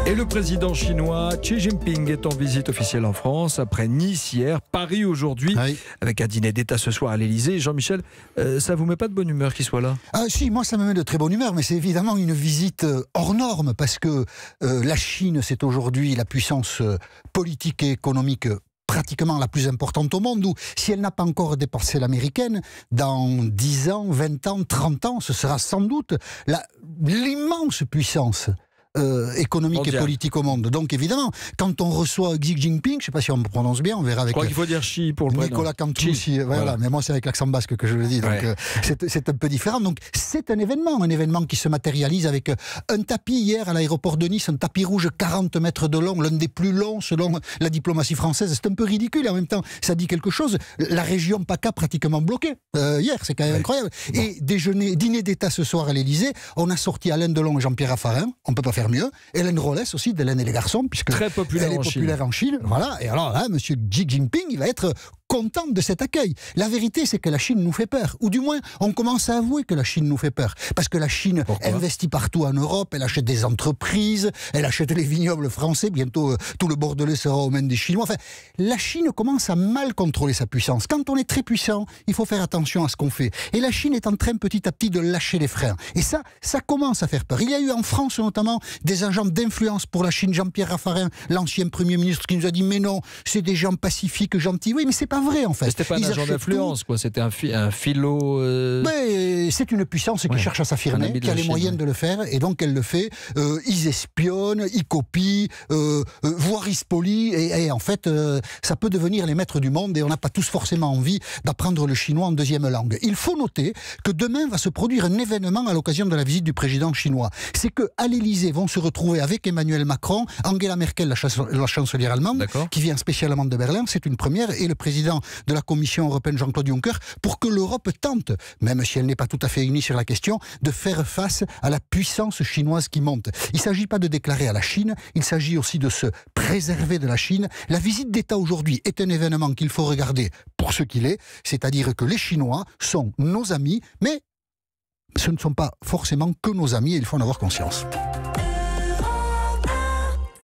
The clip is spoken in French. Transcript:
Et le président chinois Xi Jinping est en visite officielle en France, après Nice hier, Paris aujourd'hui, avec un dîner d'État ce soir à l'Élysée. Jean-Michel, ça vous met pas de bonne humeur qu'il soit là? Ah si, moi ça me met de très bonne humeur, mais c'est évidemment une visite hors norme, parce que la Chine, c'est aujourd'hui la puissance politique et économique pratiquement la plus importante au monde, où si elle n'a pas encore dépassé l'américaine, dans 10 ans, 20 ans, 30 ans, ce sera sans doute l'immense puissance économique mondial et politique au monde. Donc évidemment, quand on reçoit Xi Jinping, je ne sais pas si on me prononce bien, on verra avec... Je crois qu'il faut dire Xi pour le Nicolas Cantu, voilà. Mais moi c'est avec l'accent basque que je le dis, donc c'est un peu différent. Donc c'est un événement qui se matérialise avec un tapis hier à l'aéroport de Nice, un tapis rouge 40 mètres de long, l'un des plus longs selon la diplomatie française. C'est un peu ridicule, en même temps ça dit quelque chose. La région PACA pratiquement bloquée hier, c'est quand même incroyable. Bon. Et dîner d'État ce soir à l'Élysée, on a sorti Alain Delon et Jean-Pierre Raffarin, on peut pas faire mieux. Hélène Rollès aussi, d'Hélène et les garçons, puisque très populaire, elle est populaire en Chine. Voilà. Et alors là, monsieur Xi Jinping, il va être content de cet accueil. La vérité, c'est que la Chine nous fait peur. Ou du moins, on commence à avouer que la Chine nous fait peur. Parce que la Chine investit partout en Europe, elle achète des entreprises, elle achète les vignobles français, bientôt tout le Bordelais sera aux mains des Chinois. Enfin, la Chine commence à mal contrôler sa puissance. Quand on est très puissant, il faut faire attention à ce qu'on fait. Et la Chine est en train petit à petit de lâcher les freins. Et ça commence à faire peur. Il y a eu en France notamment des agents d'influence pour la Chine, Jean-Pierre Raffarin, l'ancien Premier ministre, qui nous a dit mais non, c'est des gens pacifiques, gentils. Oui, mais c'est pas vrai en fait. C'était pas un agent d'influence, quoi. C'était un philo. Mais c'est une puissance qui cherche à s'affirmer, qui a les moyens de le faire, et donc elle le fait. Ils espionnent, ils copient, voire ils spolient, et en fait, ça peut devenir les maîtres du monde, et on n'a pas tous forcément envie d'apprendre le chinois en deuxième langue. Il faut noter que demain va se produire un événement à l'occasion de la visite du président chinois. C'est qu'à l'Élysée vont se retrouver avec Emmanuel Macron, Angela Merkel, la chancelière allemande, qui vient spécialement de Berlin, c'est une première, et le président de la Commission européenne, Jean-Claude Juncker, pour que l'Europe tente, même si elle n'est pas tout à fait unie sur la question, de faire face à la puissance chinoise qui monte. Il ne s'agit pas de déclarer à la Chine, il s'agit aussi de se préserver de la Chine. La visite d'État aujourd'hui est un événement qu'il faut regarder pour ce qu'il est, c'est-à-dire que les Chinois sont nos amis, mais ce ne sont pas forcément que nos amis, et il faut en avoir conscience.